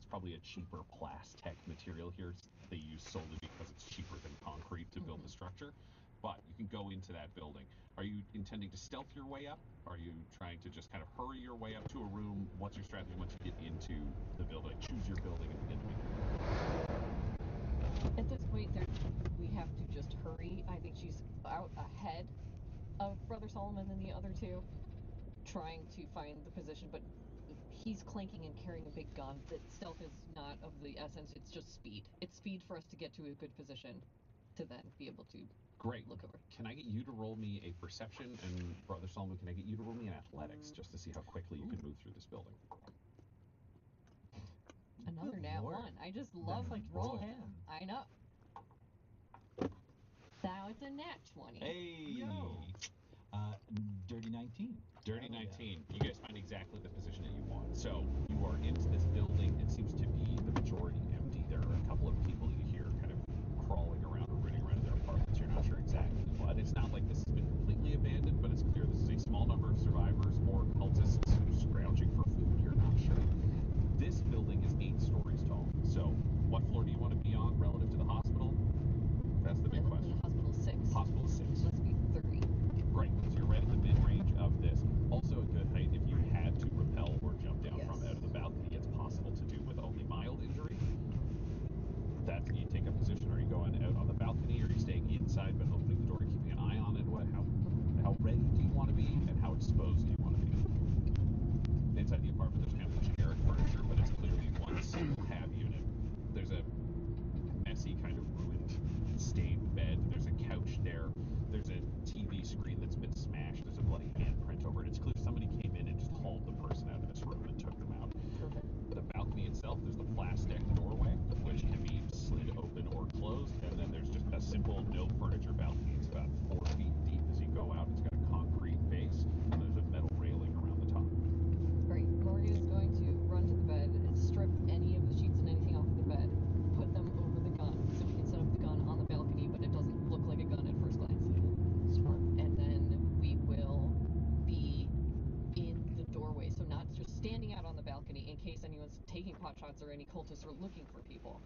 probably a cheaper Plastech material here. They use solely because it's cheaper than concrete to build the structure. But you can go into that building. Are you intending to stealth your way up? Are you trying to just kind of hurry your way up to a room? What's your strategy once you get into the building? Choose your building and begin to make. At this point, we have to just hurry. I think she's out ahead of Brother Solomon and the other two, trying to find the position, but he's clanking and carrying a big gun. That stealth is not of the essence, it's just speed. It's speed for us to get to a good position to then be able to look over. Can I get you to roll me a perception, and Brother Solomon, can I get you to roll me an athletics, just to see how quickly you can move through this building? Another nat one. I just love rolling. I know. Now it's a nat 20. Hey! Dirty 19. Dirty 19. You guys find exactly the position that you want. So you are into this building. It seems to be the majority empty. There are a couple of people you hear kind of crawling around or running around their apartments. You're not sure exactly what. It's not like this has been completely abandoned, but it's clear this is a small number of survivors or cultists scrounging for food. You're not sure. This building is 8 stories tall. So what floor do you want to be on relative to the hospital? That's the big question. The hospital's 6. Hospital's 6. Let's be 3. Great. So you're right at the mid-range of this. Also a good height if you had to rappel or jump down from out of the balcony. It's possible to do with only mild injury. That's you take a position. Are you going out on the balcony? Are you staying inside but opening the door, keeping an eye on it? How ready do you want to be, and how exposed do you want to be? Inside the apartment, there's kind of generic furniture, but it's clearly one single hab unit. There's a messy, kind of ruined, stained bed. There's a couch there. There's a TV screen that's been smashed. There's a bloody handprint over it. It's clear somebody came in and just hauled the person out of this room and took them out. Perfect. The balcony itself, there's the plastic doorway, which can be slid open or closed, and then there's just a simple no furniture balcony. It's about 4 feet deep as you go out. It's got a concrete base, and there's a metal railing around the top. Great. Morgan is going to run to the bed and strip any of the sheets and anything off of the bed, put them over the gun, so we can set up the gun on the balcony, but it doesn't look like a gun at first glance. Smart. And then we will be in the doorway, so not just standing out on the balcony in case anyone's taking pot shots or any cultists are looking for people.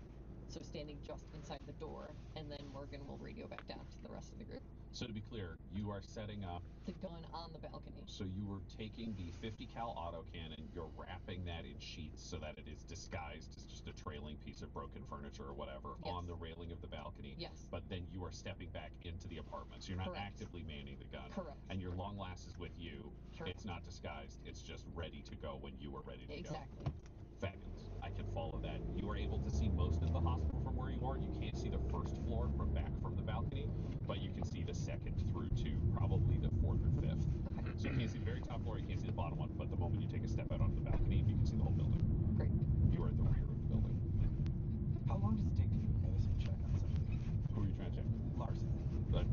So standing just inside the door, and then Morgan will radio back down to the rest of the group. So to be clear, you are setting up the gun on the balcony. So you were taking the 50 cal autocannon, you're wrapping that in sheets so that it is disguised as just a trailing piece of broken furniture or whatever on the railing of the balcony. Yes. But then you are stepping back into the apartment. So you're not actively manning the gun. Correct. And your long last is with you. Correct. It's not disguised. It's just ready to go when you are ready to go. Exactly. Fabulous. I can follow that. You are able to see most of the hospital from where you are. You can't see the first floor from back from the balcony, but you can see the second through to probably the 4th or 5th. So you can't see the very top floor, you can't see the bottom one, but the moment you take a step out onto the balcony, you can see the whole building. Great. You are at the rear of the building. How long does it take to do a medicine check on something? Who are you trying to check? Larson.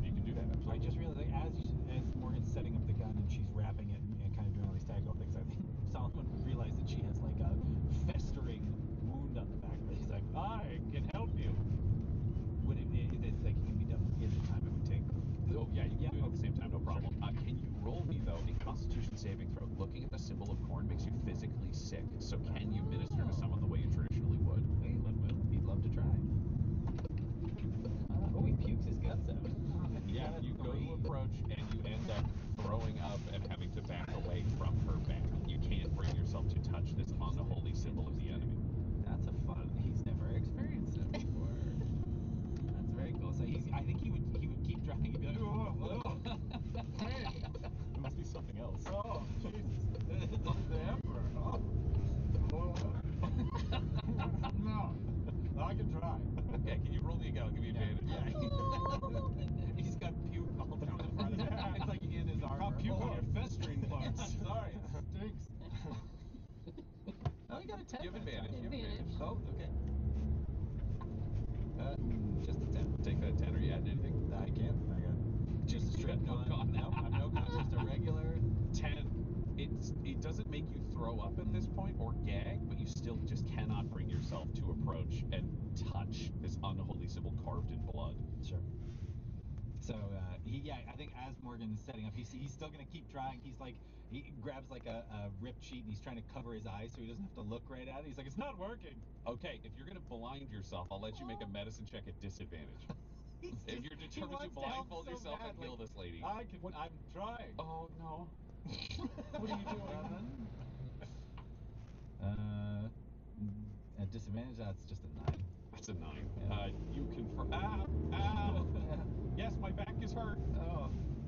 You can do that, absolutely. I just realized, like, as Morgan's setting up the gun and she's wrapping it and kind of doing all these tactical things, I think Solomon realized that she has like a festering wound on the back of it. He's like, I can help you. Would it be, it's like it can be done in the time it would take? Oh, yeah, you can do it at the same time, no problem. Sure. Can you roll me, though, a Constitution saving throw? Looking at the symbol of corn makes you physically sick, so can you minister to someone the way you traditionally would? He'd love to try. He pukes his guts out. Yeah, you go to approach and you end up throwing up and having to back away from her back. You can't bring yourself to touch this unholy symbol of the enemy. That's a fun. He's never experienced it before. That's very cool. So I think he would keep trying. He'd be like, hey, it must be something else. Oh, Jesus, it's the Emperor. No, I can try. Okay, can you roll me again? I'll give you advantage. Yeah. He's got puke all down the front of it. It's like in his armor. Got puke on your festering parts. Sorry, it stinks. Oh, you got a 10. You have advantage. Oh, okay. Just a 10. Take that 10. Are you adding anything? I can't. I got just a straight no con. No, I'm no con. Just a regular 10. It doesn't make you throw up at this point or gag, but you still just cannot bring yourself to approach and touch this unholy symbol carved in blood. Sure. So I think as Morgan is setting up, he's still gonna keep trying. He's like, he grabs like a ripped sheet and he's trying to cover his eyes so he doesn't have to look right at it. He's like, it's not working. Okay, if you're gonna blind yourself, I'll let you make a medicine check at disadvantage. If you're determined to blindfold yourself and heal this lady. I'm trying. Oh no. What are you doing? At disadvantage, that's just a 9. That's a 9. Yeah. You confirm. Ow! Yes, my back is hurt.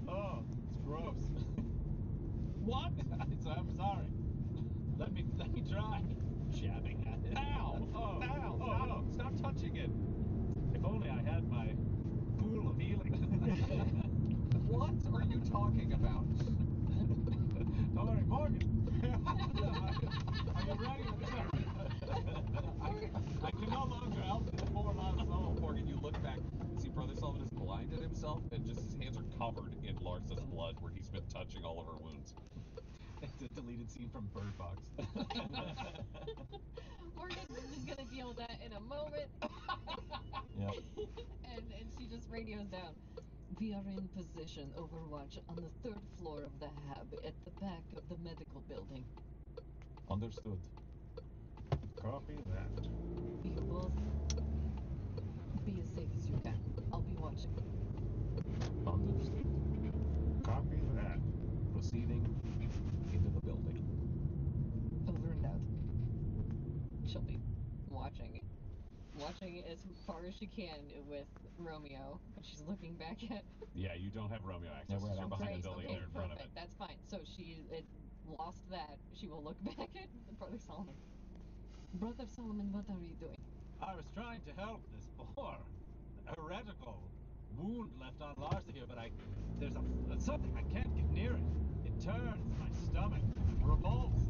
Oh, it's gross. What? I'm sorry. Let me try. Jabbing at it. Ow! Ow! Stop touching it. If only I had my pool of healing. What are you talking about? Don't worry, Morgan. Are you ready? I can no longer help this poor lost soul. Morgan, you look back and see Brother Sullivan has blinded himself and just his hands are covered in Larsa's blood where he's been touching all of her wounds. It's a deleted scene from Bird Box. Morgan is gonna deal with that in a moment. Yep. And she just radios down. We are in position, Overwatch, on the 3rd floor of the hab at the back of the medical building. Understood. Copy that. You both be as safe as you can. I'll be watching. Understood. Copy that. Proceeding into the building. Over and out. She'll be watching as far as she can with Romeo, and she's looking back at. Yeah, you don't have Romeo access. Yeah, we're You're behind the building okay, and they're in front of perfect. it. That's fine. So she lost that. She will look back at Brother Solomon. Brother Solomon, what are you doing? I was trying to help this poor, heretical wound left on Larsa here, but there's something I can't get near it. It turns my stomach, revolts.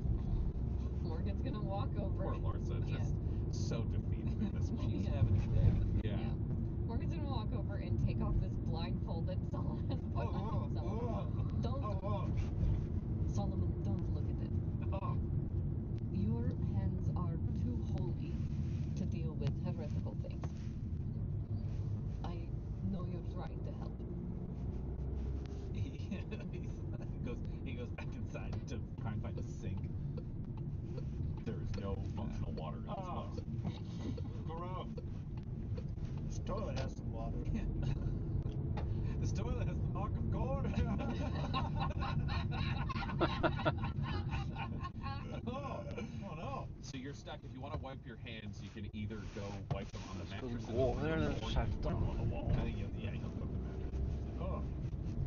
Morgan's gonna walk over. Poor Larsa, just so defeated in this one. She's having a day. Yeah. Morgan's gonna walk over and take off this blindfold that Solomon has put on himself. Solomon, don't look at it. Oh. Your hands are too holy to deal with heretical things. I know you're trying to help. He goes back inside to try and find a sink. There is no functional water in this place. Gross. This toilet has some water. This toilet has the mark of gore. Oh no. So you're stuck. If you want to wipe your hands, you can either go wipe them on the mattress Ska gå in the över room, or you can wipe them on the wall. I think he'll go to the mattress. Oh.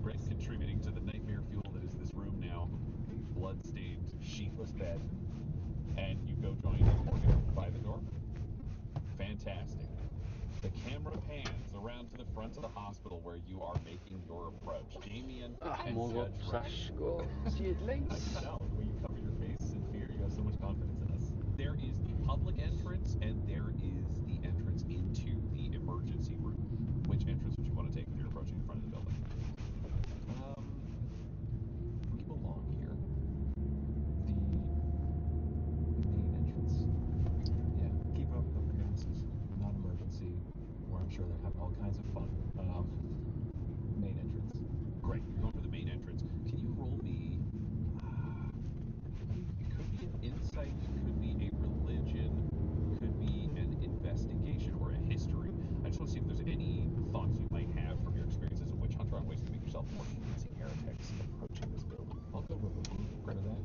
Rick's contributing to the nightmare fuel that is this room now. Blood-stained, sheetless bed. And you go join Morgan by the door. Fantastic. The camera pans around to the front of the hospital where you are making your approach. Damien and Mogę Judge Rush. przeszko sidlings. No, the way you cover your face in fear, you have so much confidence in us. There is the public entrance and there is the entrance into the emergency room. Which entrance would you want to take if you're approaching the front of the building? We belong here. The main entrance. Yeah, keep up the appearances. Non-emergency, where I'm sure they're having all kinds of fun. Main entrance. Great, you're going for the main entrance. Can you roll me? It could be an insight, it could be a religion, could be an investigation or a history. I just want to see if there's any thoughts you might have from your experience as a witch hunter on ways to make yourself more convincing heretics approaching this building. I'll go religion for that.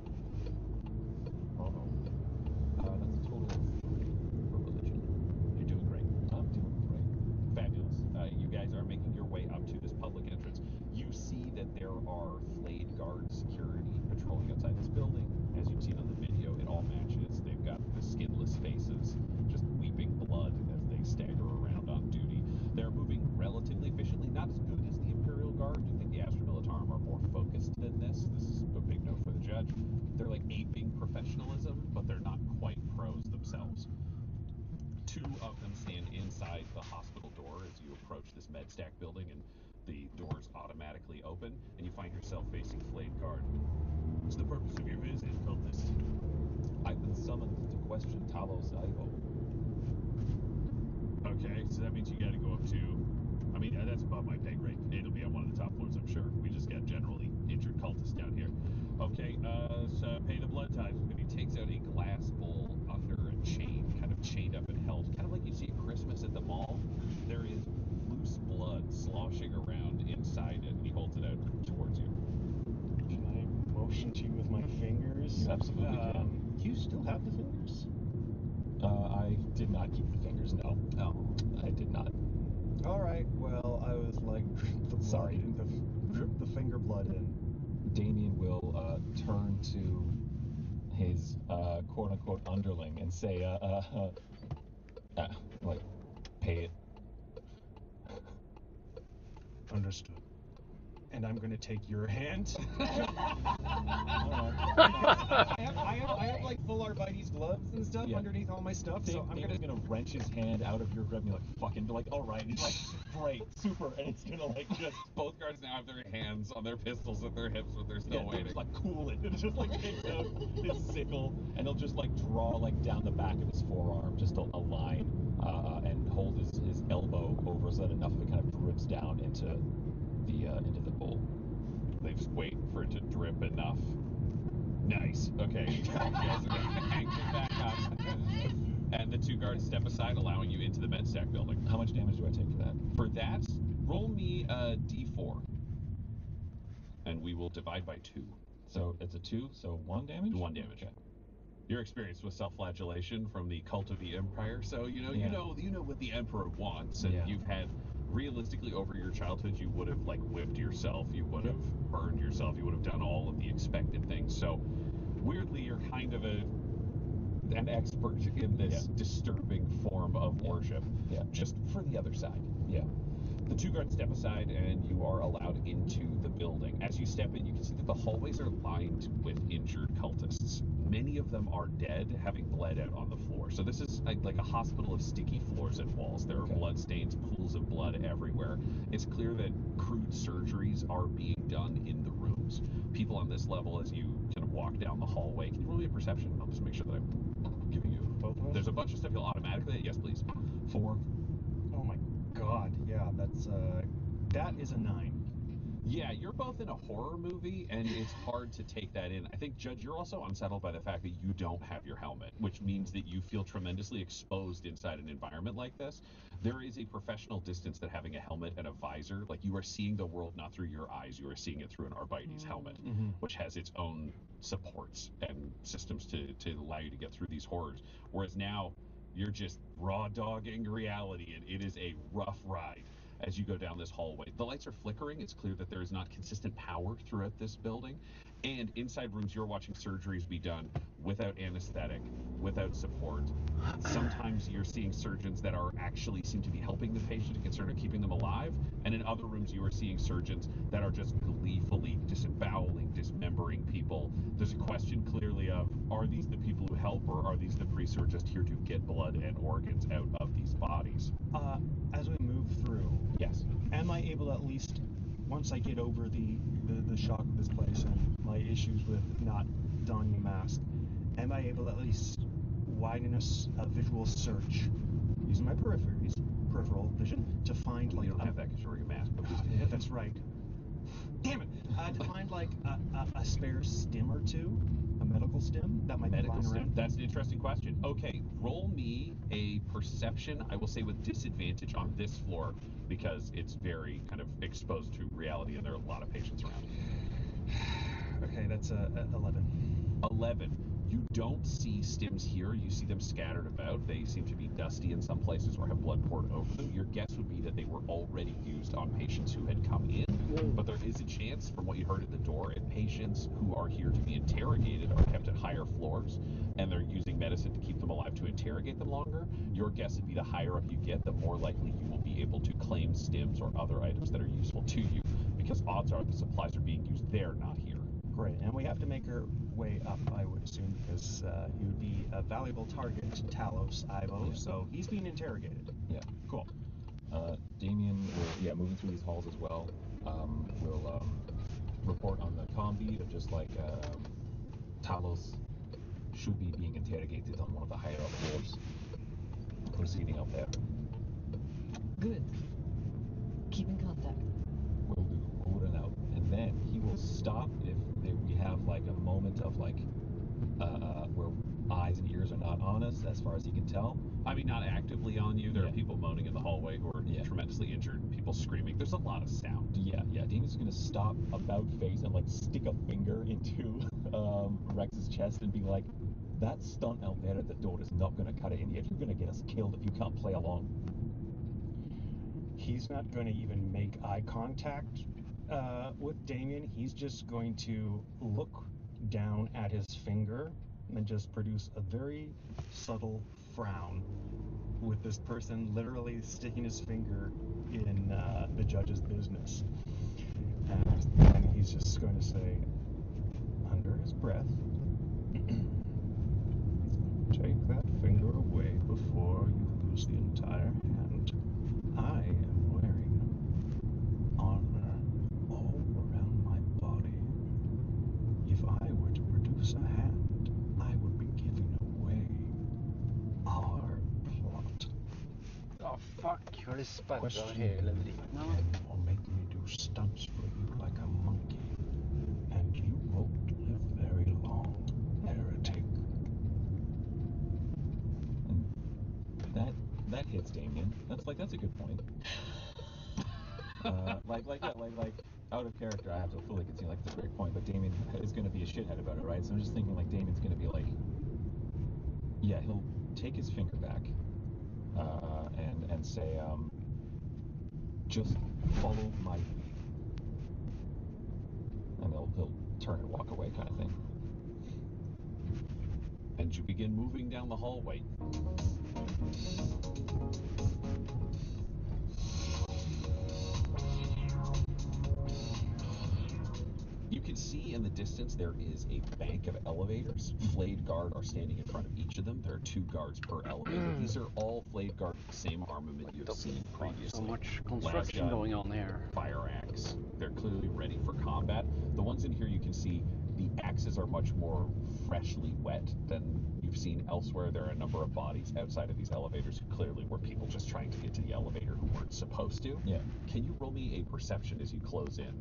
That's a total of 3 for religion. You're doing great. I'm doing great. Fabulous. You guys are making your way up to this public entrance. You see that there are flayed guard security patrolling outside this building. As you've seen on the video, it all matches. They've got the skinless faces, just weeping blood as they stagger around on duty. They're moving relatively efficiently, not as good as the Imperial Guard. I think the Astra Militarum are more focused than this. This is a big note for the judge. They're like aping professionalism, but they're not quite pros themselves. 2 of them stand inside the hospital door as you approach this MedStack building, and the doors automatically open, and you find yourself facing flayed guard. What's the purpose of your visit, cultist? I've been summoned to question Talos Ivo. Okay, so that means you gotta go up to I mean, that's above my pay grade. It'll be on one of the top floors, I'm sure. We just got generally injured cultists down here. Okay, so pay the blood tithe. And he takes out a glass bowl under a chain, kind of chained up and held, kind of like you see at Christmas at the mall. There is loose blood sloshing around inside it, and he holds it out towards you. Can I motion to you with my fingers? You absolutely can. Do you still have the fingers? I did not keep the fingers, no. Oh. I did not. All right. Well, I was like, drip the blood Sorry. in, drip the finger blood in. Damien will turn to his quote-unquote underling and say, like, pay it. Understood. And I'm going to take your hand. I have like full Arbites gloves and stuff Yeah. underneath all my stuff, so I'm Damon's gonna wrench his hand out of your grip and be like, fucking, be like, all right. And he's like, great, super. And it's gonna like just, Both guards now have their hands on their pistols at their hips, but they're still yeah, waiting. just like cool it. And just like takes out his sickle and he'll just like draw like down the back of his forearm, just a line, and hold his elbow over so that enough of it kind of drips down into the bowl. They just wait for it to drip enough. Nice. Okay. You guys are hanging it back up. And the two guards step aside, allowing you into the MedStack building. How much damage do I take for that? For that, roll me a d4. And we will divide by 2. So it's a 2, so 1 damage? 1 damage. Okay. You're experienced with self-flagellation from the Cult of the Empire, so you know what the Emperor wants, and Yeah. you've had realistically over your childhood, you would have like whipped yourself, you would have burned yourself, you would have done all of the expected things. So weirdly, you're kind of an expert in this disturbing form of worship. Yeah. Just for the other side. Yeah. The two guards step aside and you are allowed into the building. As you step in, you can see that the hallways are lined with injured cultists. Many of them are dead, having bled out on the floor. So this is like a hospital of sticky floors and walls. There are blood stains, pools of blood everywhere. It's clear that crude surgeries are being done in the rooms. People on this level, as you kind of walk down the hallway, can you roll me a perception? I'll just make sure that I'm giving you... both of us. There's a bunch of stuff you'll automatically... Yes, please. 4. Oh my god, yeah, that is a 9. Yeah, you're both in a horror movie, and it's hard to take that in. I think, Judge, you're also unsettled by the fact that you don't have your helmet, which means that you feel tremendously exposed inside an environment like this. There is a professional distance that having a helmet and a visor, like you are seeing the world not through your eyes, you are seeing it through an Arbites helmet, which has its own supports and systems to allow you to get through these horrors. Whereas now, you're just raw dogging reality, and it is a rough ride. As you go down this hallway, the lights are flickering. It's clear that there is not consistent power throughout this building. And inside rooms, you're watching surgeries be done without anesthetic, without support. Sometimes you're seeing surgeons that are actually seem to be helping the patient and concerned with keeping them alive. And in other rooms, you are seeing surgeons that are just gleefully disemboweling, dismembering people. There's a question clearly of, are these the people who help, or are these the priests who are just here to get blood and organs out of these bodies? As we move through, Yes. am I able at least, once I get over the shock of this place and my issues with not donning a mask, am I able at least widen a visual search using my peripheral vision to find like You don't have that because you're wearing a mask, but please yeah, that's right. Damn it! To find like a spare stim or two, a medical stim that might be medical lying stim. around. That's an interesting question. Okay, roll me a perception, I will say with disadvantage on this floor, because it's very kind of exposed to reality and there are a lot of patients around. Okay, that's 11. 11. You don't see stims here. You see them scattered about. They seem to be dusty in some places or have blood poured over them. Your guess would be that they were already used on patients who had come in. But there is a chance, from what you heard at the door, if patients who are here to be interrogated are kept at higher floors and they're using medicine to keep them alive to interrogate them longer, your guess would be the higher up you get, the more likely you will be able to claim stims or other items that are useful to you, because odds are the supplies are being used there, not here. Great, and we have to make our way up, I would assume, because he would be a valuable target to Talos Ivo, so he's being interrogated. Yeah. Cool. Damien will, moving through these halls as well, will report on the comm beat of just like Talos should be being interrogated on one of the higher up floors. Proceeding up there. Good. Keep in contact. Will do, over and out. And then he will stop if we have like a moment of like where eyes and ears are not on us, as far as he can tell. I mean, not actively on you. There Yeah. are people moaning in the hallway who are tremendously injured, people screaming. There's a lot of sound. Yeah. Damien's gonna stop about face and like stick a finger into Rex's chest and be like, that stunt out there at the door is not gonna cut it in here. You're gonna get us killed if you can't play along. He's not going to even make eye contact with Damien. He's just going to look down at his finger and just produce a very subtle frown, with this person literally sticking his finger in the judge's business. And then he's just going to say, under his breath, take that finger away before you lose the entire hand. I am wearing armor all around my body. If I were to produce a hand, I would be giving away our plot. Ja, fuck. Har du spärrat Question hela driten? or make me do stunts for you like a monkey, and you won't live very long, heretic. And that hits Damien. That's a good point. Like out of character, I have to fully concede like it's a great point, but Damien is going to be a shithead about it, right? So I'm just thinking like Damien's going to be like, yeah, he'll take his finger back and say, just follow my lead, and he'll turn and walk away, kind of thing. And you begin moving down the hallway. You can see in the distance there is a bank of elevators. Flayed Guard are standing in front of each of them. There are 2 guards per elevator. These are all Flayed Guard with the same armament you have seen previously. So much construction Lasgun, going on here. Fire axe. They're clearly ready for combat. The ones in here you can see the axes are much more freshly wet than you've seen elsewhere. There are a number of bodies outside of these elevators who clearly were people just trying to get to the elevator who weren't supposed to. Yeah. Can you roll me a perception as you close in?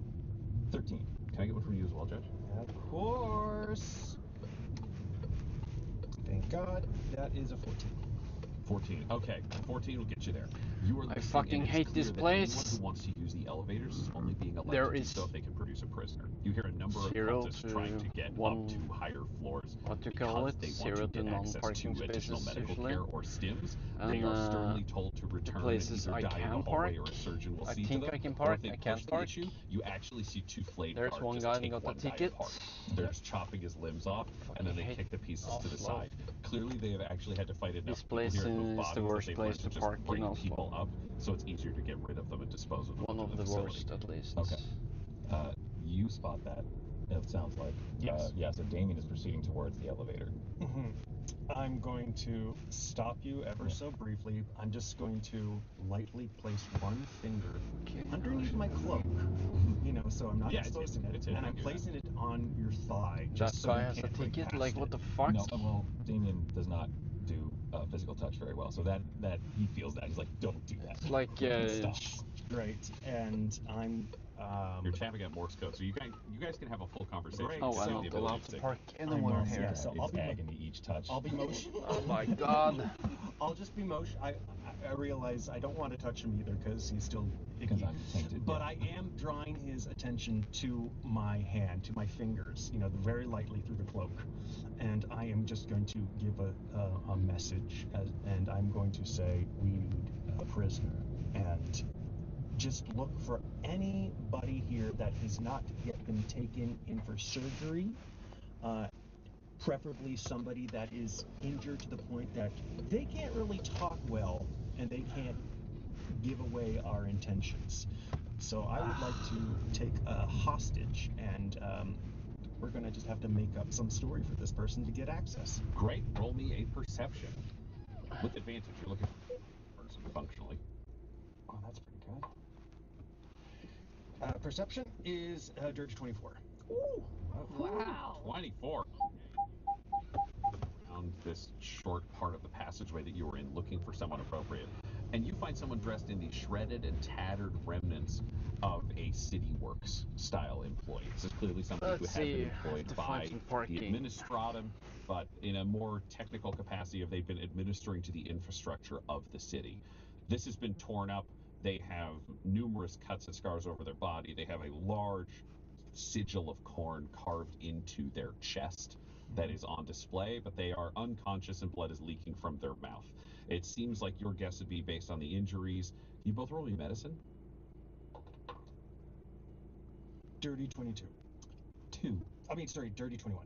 13. Can I get one from you as well, Judge? Of course. Thank God. That is a 14. 14. Okay, 14 will get you there. You are I listening, fucking and it's hate clear this that place. Anyone who wants to use the elevators is only being allowed There to do is so if they can produce a prisoner. You hear a number of 0 cultists trying to get to up to higher floors what you call because it, they 0 want to to get access non-parking to additional spaces medical usually. care or stims. And They are sternly told to return places and either I die in can the hallway park, or a surgeon will I see to think them. I can Or park, if they I push can't the park. issue, you actually see 2 Flayed There's Guard one just guy that take got one the guy ticket. apart. They're just chopping his limbs off, and then they Fucking kick the pieces to the Oslo. side. Clearly, they have actually had to fight enough This people place here to move is the bodies that worst they've place learned to just park in bring Oslo. people up, so it's easier to get rid of them and dispose of them. One into of the facility. worst, at least. Okay. You spot that, it sounds like. Yes. Yeah, so Damien is proceeding towards the elevator. I'm going to stop you ever so briefly. I'm just going to lightly place one finger underneath my cloak, so I'm not Yeah, it's exposing hidden. it, It's hidden. and I'm I do that. placing it on your thigh, That just so guy you has a can't break ticket? past Like, it. what the fuck? No, well, Damien does not do physical touch very well, so that he feels that. He's like, don't do that. It's like, Stop. Right, and I'm. You're tapping at Morse code, so you guys can have a full conversation. Great. Oh, You I'm have not the ability allowed to signal. park anywhere Yeah, here. so It's I'll be agony each touch. I'll be motion. Oh my god. I'll just be motion. I realize I don't want to touch him either because he's still Because icky. I'm tainted. But yeah. I am drawing his attention to my hand, to my fingers, very lightly through the cloak. And I am just going to give a message, and I'm going to say, we need a prisoner. And just look for anybody here that has not yet been taken in for surgery. Preferably somebody that is injured to the point that they can't really talk well and they can't give away our intentions. So I would like to take a hostage, and we're going to just have to make up some story for this person to get access. Great. Roll me a perception. With advantage, you're looking for a person functionally. Oh, that's pretty good. Perception is Dirge 24. Ooh. Wow. 24. Found this short part of the passageway that you were in looking for someone appropriate. And you find someone dressed in the shredded and tattered remnants of a City Works style employee. This is clearly somebody Let's who had been see, employed to by find some the parking. administratum, but in a more technical capacity of they've been administering to the infrastructure of the city. This has been torn up. They have numerous cuts and scars over their body. They have a large sigil of corn carved into their chest that is on display, but they are unconscious and blood is leaking from their mouth. It seems like your guess would be based on the injuries. You both roll me medicine? Dirty 22. 2. Dirty 21.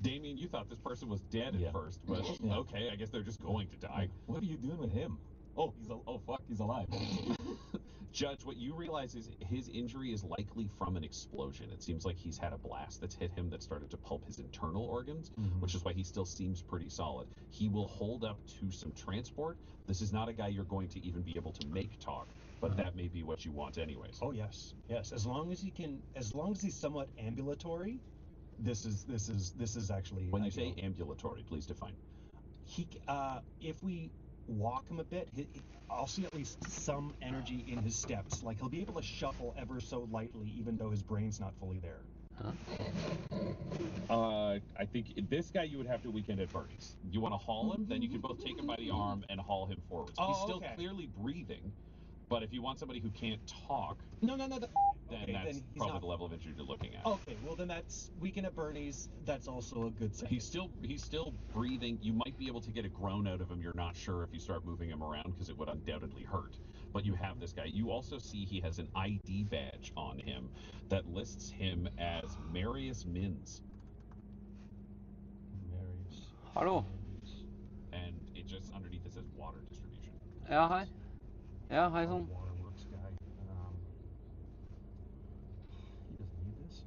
Damien, you thought this person was dead Yeah. at first, but Yeah. okay, I guess they're just going to die. What are you doing with him? Oh, fuck, he's alive. Judge, what you realize is his injury is likely from an explosion. It seems like he's had a blast that's hit him that started to pulp his internal organs, which is why he still seems pretty solid. He will hold up to some transport. This is not a guy you're going to even be able to make talk, but that may be what you want anyways. Oh yes. As long as he's somewhat ambulatory, this is actually. When you ideal. say ambulatory, please define. If we walk him a bit, I'll see at least some energy in his steps. Like he'll be able to shuffle ever so lightly, even though his brain's not fully there. I think this guy you would have to weekend at Bernie's. You want to haul him, then you can both take him by the arm and haul him forward. He's still clearly breathing, but if you want somebody who can't talk, No. then Okay, that's then he's probably not. the level of injury you're looking at. Okay, well then that's weekend at Bernie's. That's also a good sign. He's still breathing. You might be able to get a groan out of him. You're not sure if you start moving him around because it would undoubtedly hurt. But you have this guy. You also see he has an ID badge on him that lists him as Marius Mins. Marius. Hallo. And it just underneath it says water distribution. Ja, hei. Ja, hei sann. Waterworks guy. He doesn't need this.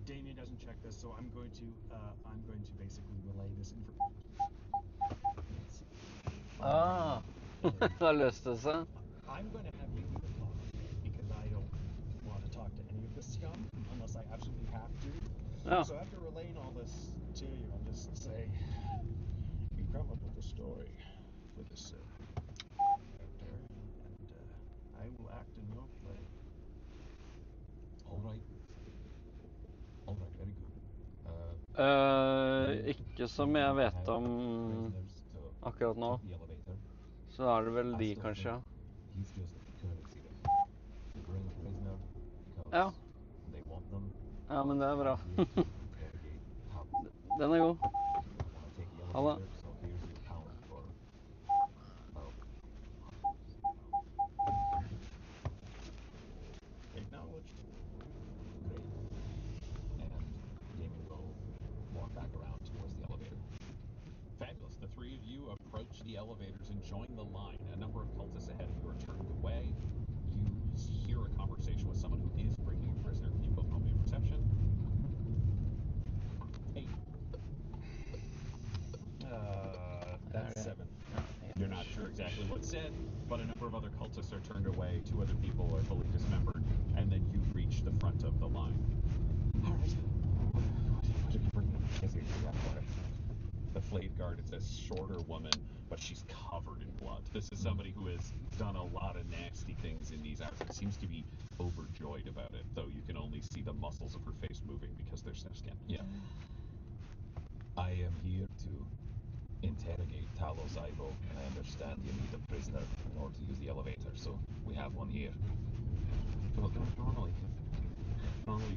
Damien doesn't check this, so I'm going to basically relay this information. Ah. Da løste det seg. I'm going to have you do the talk because I don't want to talk to any of this scum unless I absolutely have to. Ja. So after relaying all this to you, I'll just say you come up with a story for this character, and I will act in your play. All right, very good. Ikke som jeg vet om Prisoners to akkurat nå. take the elevator. Så er det vel I de, still kanskje. think He's just a courtesy guy. You bring a prisoner because Ja. they want them. Ja, men det er bra. Here to interrogate Pablo. Den er god. You want to take the Hold on. elevator, so here's your pound for, well, Acknowledged. great. And Damien will walk back around towards the elevator. Fabulous. The three of you approach the elevators and join the line. A number of cultists ahead of you are turned away. You hear a conversation with someone who is bringing a prisoner. Can you both roll me a perception? 8. That's 7. You're not sure exactly what's said, but a number of other cultists are turned away. 2 other people are fully dismembered, and then you reach the front of the line. All right. What are you bringing? The flayed guard, it's a shorter woman, but she's covered in blood. This is somebody who has done a lot of nasty things in these hours. It seems to be overjoyed about it, though you can only see the muscles of her face moving because there's no skin. Yeah. I am here to interrogate Talos Ivo, and I understand you need a prisoner in order to use the elevator, so we have one here. Well, normally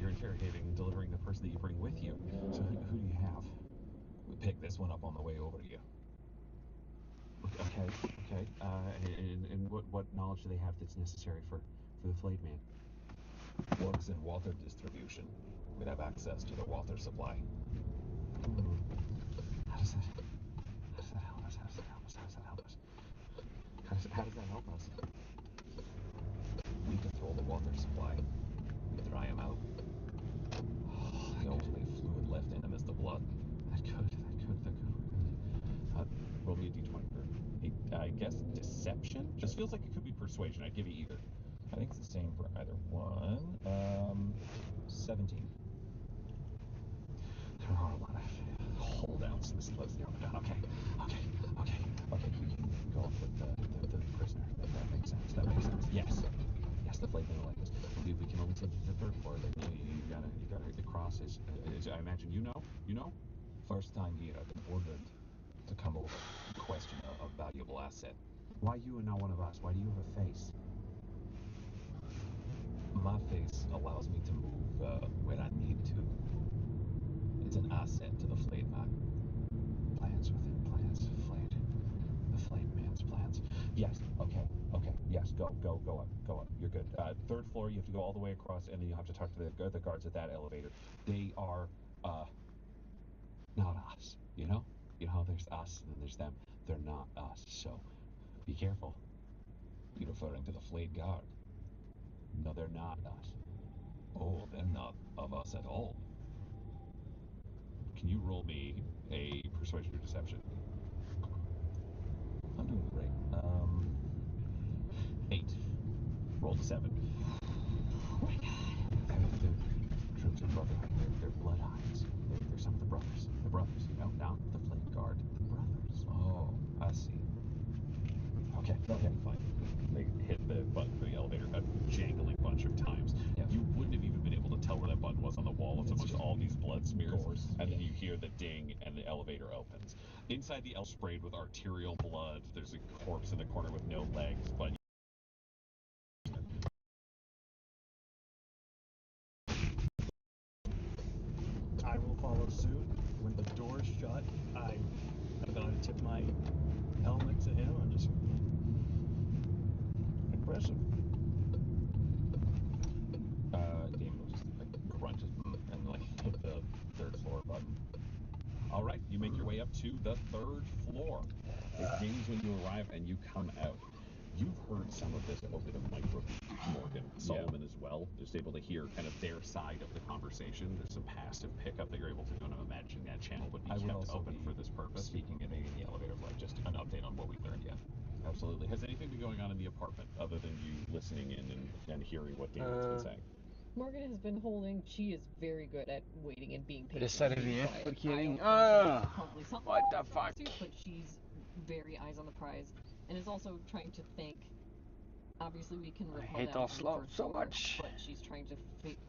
you're interrogating and delivering the person that you bring with you. So who do you have? We picked this one up on the way over here. Okay. And what knowledge do they have that's necessary for the flayed man? Works in water distribution. We have access to the water supply. How does that help us? How does that help us? How does that help us? We control the water supply. We dry him out. The only fluid left in him is the blood. That could. Roll me a d20 for, I guess, deception? Just feels like it could be persuasion. I'd give you either. I think it's the same for either one. 17. There are a lot of holdouts. This slows down the gun. Okay. Okay, the flight gonna like us? We can only take you to the third floor. Like, you gotta cross. I imagine you know. First time here, I've been ordered to come over and question a valuable asset. Why you and not one of us? Why do you have a face? My face allows me to move when I need to. It's an asset to the flayed man. Plans within plans. The flayed man's plans. Yes. Okay. Yes. Go up. You're good. Third floor. You have to go all the way across, and then you have to talk to the guards at that elevator. They are not us. You know how there's us and then there's them. They're not us. So be careful. You're referring to the flayed guard. No, they're not us. Oh, they're not of us at all. Can you roll me a persuasion or deception? I'm doing great. 8. Rolled a 7. Oh my god. They're Crimson Brotherhood. They're bloodhounds. They're some of the brothers. The brothers, not the flayed guard. The brothers. Oh, I see. Okay, fine. They hit the button for the elevator a jangling bunch of times. Yeah. You wouldn't have even been able to tell where that button was on the wall. It's amongst all these blood smears. Gores. And then you hear the ding and the elevator opens. Inside the elevator, sprayed with arterial blood. There's a corpse in the corner with no legs, but I will follow suit. When the door's shut, I'm gonna tip my helmet to him. I'm just impressive. Damon will just grunt and hit the third floor button. all right, you make your way up to the 3rd floor. It dings when you arrive and you come out. You've heard some of this over the micro, Morgan. Solomon as well. Just able to hear kind of their side of the conversation. There's some passive pickup that you're able to do, and I'm imagining that channel would be I would kept also open be for this purpose. Speaking in the elevator, just an update on what we've learned yet. Absolutely. Has anything been going on in the apartment other than you listening in and hearing what Damon's been saying? Morgan has been holding. She is very good at waiting and being patient. Reservparkering. Probably something What the else fuck? too, but she's very eyes on the prize and is also trying to think. Obviously, we can repel hate them Oslo from the first so floor, much. but she's trying to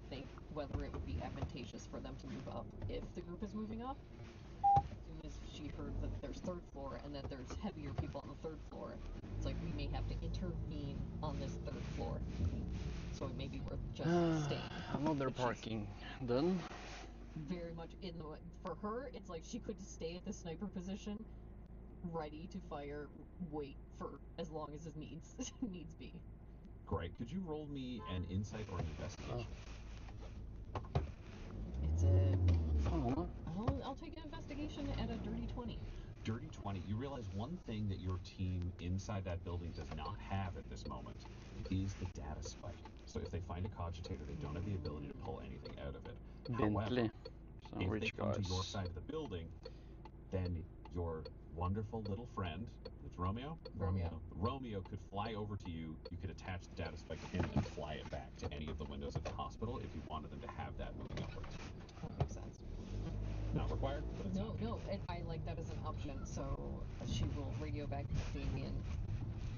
think whether it would be advantageous for them to move up if the group is moving up. As soon as she heard that there's 3rd floor and that there's heavier people on the 3rd floor, it's like we may have to intervene on this 3rd floor. So it may be worth just staying. Another But she's parking done. very much in the way. For her, it's like she could stay at the sniper position, ready to fire, wait for as long as it needs be. Great. Could you roll me an insight or an investigation? It's a. Fan. I'll take an investigation at a dirty 20. Dirty 20. You realize one thing that your team inside that building does not have at this moment is the data spike. So if they find a cogitator, they don't have the ability to pull anything out of it. Bentley. However, Some if they rich come to guys. your side of the building, then your wonderful little friend, it's Romeo? Romeo could fly over to you. You could attach the data spike to him and fly it back to any of the windows at the hospital if you wanted them to have that moving upwards. That makes sense. Not required, but it's an option. No, I like that as an option. So she will radio back to Damien.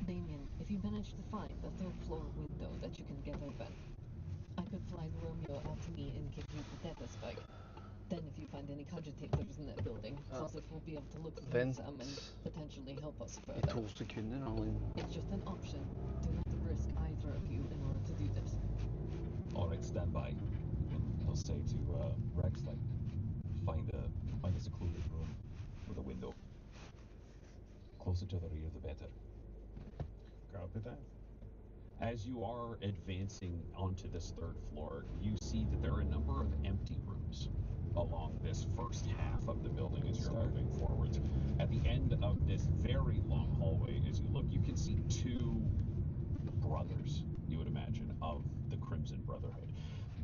Damien, if you manage to find the 3rd floor window that you can get open, I could fly Romeo out to me and give you the data spike. Then if you find any cogitators in that building, Joseph will be able to look through them and potentially help us I further. 2 sekunder. It's just an option. Do not risk either of you in order to do this. Alright, stand by. And I'll say to Rex, find a secluded room with a window. Closer to the rear, the better. Copy that. As you are advancing onto this 3rd floor, you see that there are a number of empty rooms along this first half of the building as you're moving forwards. At the end of this very long hallway, as you look, you can see 2 brothers, you would imagine, of the Crimson Brotherhood.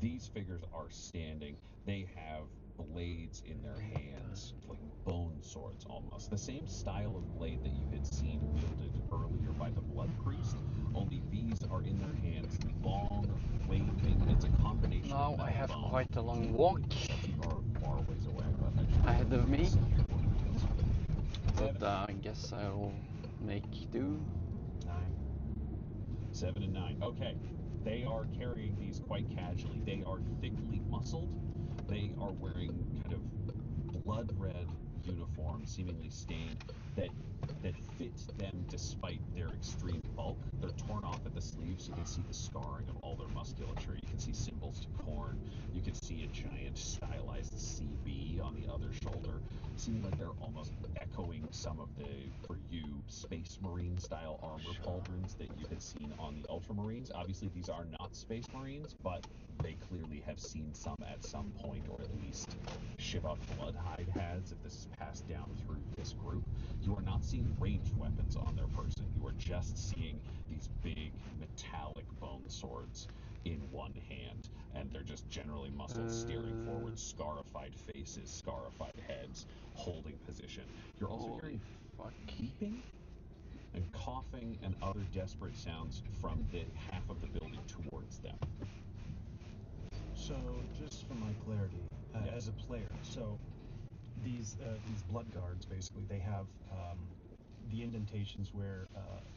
These figures are standing. They have blades in their hands, like bone swords almost. The same style of blade that you had seen wielded earlier by the Blood Priest, only these are in their hands, long, waving. It's a combination Now of I have metal bone. quite a long walk You're far ways away, but I should ahead of me. set your coordinates. But I guess I'll make do. 9, 7, and 9. Okay. They are carrying these quite casually. They are thickly muscled. They are wearing kind of blood red uniforms, seemingly stained, that fit them despite their extreme bulk. They're torn off at the sleeves. You can see the scarring of all their musculature. You can see symbols to Khorne. You can see a giant stylized CB on the other shoulder, seeming like they're almost echoing some of the, for you, Space Marine style armor pauldrons that you had seen on the Ultramarines. Obviously, these are not Space Marines, but they clearly have seen some at some point, or at least Shiva Bloodhide has, if this is passed down through this group. You are not seeing ranged weapons on their person. You are just seeing these big metallic bone swords in one hand, and they're just generally muscled, steering forward, scarified faces, scarified heads, holding position. You're also hearing weeping and coughing and other desperate sounds from the half of the building towards them. So, just for my clarity, as a player, so these blood guards, basically, they have the indentations where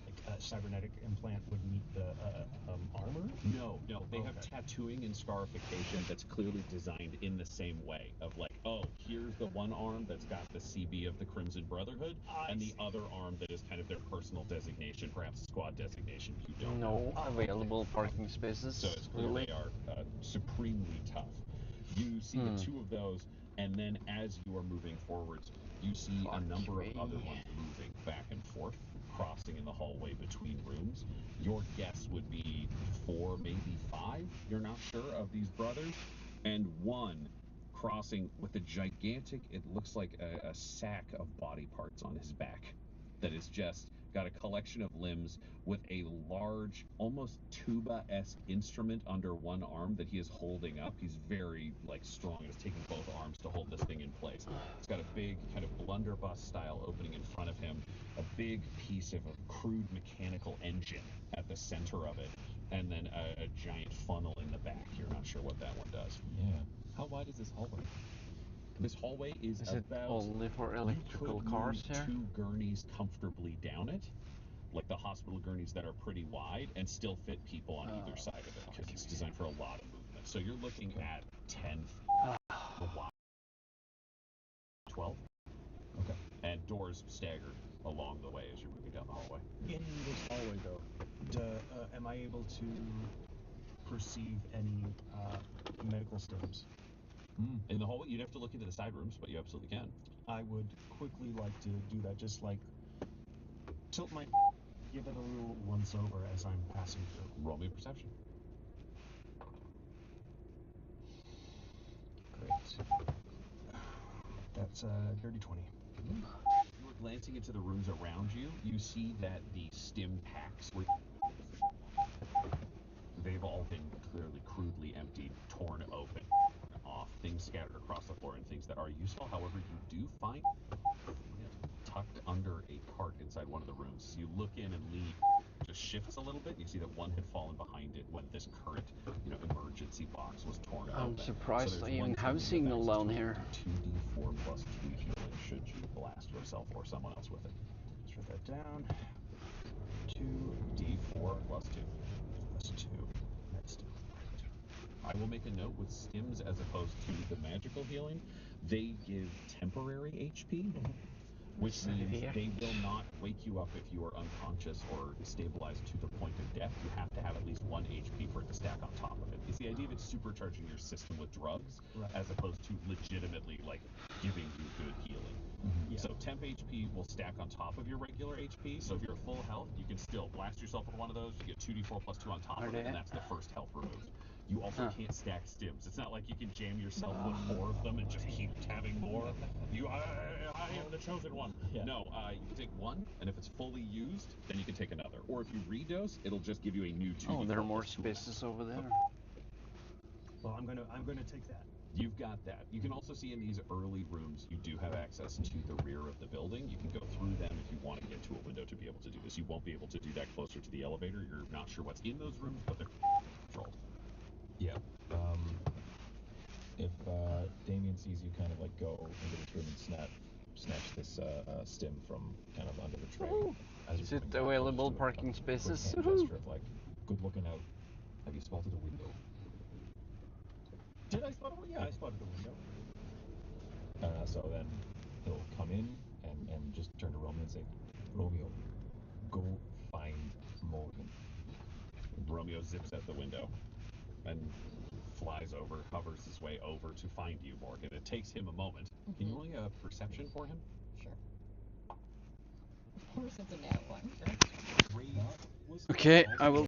like a cybernetic implant would meet the armor? No, they have tattooing and scarification that's clearly designed in the same way of like, oh, here's the one arm that's got the CB of the Crimson Brotherhood, and the other arm that is kind of their personal designation, perhaps squad designation. You don't know. Available parking spaces. So it's clear they are supremely tough. You see the two of those, and then as you are moving forwards, you see a number of other ones moving back and forth, crossing in the hallway between rooms. Your guess would be 4, maybe 5, you're not sure, of these brothers, and one crossing with a gigantic, it looks like a sack of body parts on his back that is just got a collection of limbs with a large, almost tuba-esque instrument under one arm that he is holding up. He's very strong and is taking both arms to hold this thing in place. It's got a big kind of blunderbuss style opening in front of him, a big piece of a crude mechanical engine at the center of it, and then a giant funnel in the back. You're not sure what that one does. Yeah. How wide is this hallway? This hallway is it about only for electrical cars here? 2 gurneys comfortably down it, like the hospital gurneys that are pretty wide and still fit people on either side of it, because it's designed for a lot of movement. So you're looking at 10 wide, 12. Okay. And doors staggered along the way as you're moving down the hallway. In this hallway, though, am I able to perceive any medical stims? In the hallway, you'd have to look into the side rooms, but you absolutely can. I would quickly like to do that, just like tilt my, give it a little once over as I'm passing through. Roll me perception. Great. That's a dirty 20. You are glancing into the rooms around you. You see that the stim packs they've all been clearly crudely emptied, torn open, off, things scattered across the floor, and things that are useful. However, you do find it tucked under a cart inside one of the rooms. So you look in and leave, just shifts a little bit, and you see that one had fallen behind it when this current, emergency box was torn open. I'm surprised So I there's even one have thing you signal access down to, here. 2d4 plus 2 healing should you blast yourself or someone else with it. Let's write that down. 2d4 plus 2. Plus 2. That's 2. I will make a note with stims as opposed to the magical healing. They give temporary HP, which means they will not wake you up if you are unconscious or stabilized to the point of death. You have to have at least 1 HP for it to stack on top of it. It's the idea of it supercharging your system with drugs, as opposed to legitimately giving you good healing. Yeah. So temp HP will stack on top of your regular HP. So if you're full health, you can still blast yourself with one of those. You get 2d4 plus 2 on top of it, and that's the first health removed. You also can't stack stims. It's not like you can jam yourself with 4 of them and just keep having more. I am the chosen one. Yeah. No, you can take 1, and if it's fully used, then you can take another. Or if you redose, it'll just give you a new 2d4. Oh, there are more plus 2. spaces over there. Well, I'm gonna take that. You've got that. You can also see in these early rooms, you do have access to the rear of the building. You can go through them if you want to get to a window to be able to do this. You won't be able to do that closer to the elevator. You're not sure what's in those rooms, but they're controlled. Yeah. If Damien sees you kind of go into this room and snatch this stim from kind of under the tray. Is it available parking spaces? Quick hand gesture of good looking out, Have you spotted a window? Did I spot it? Yeah, I spotted the window. So then he'll come in and just turn to Romeo and say, Romeo, go find Morgan. Romeo zips out the window and flies over, hovers his way over to find you, Morgan. It takes him a moment. Can you roll a perception for him? Sure. Of course it's a nat one. Ray was Okay, I will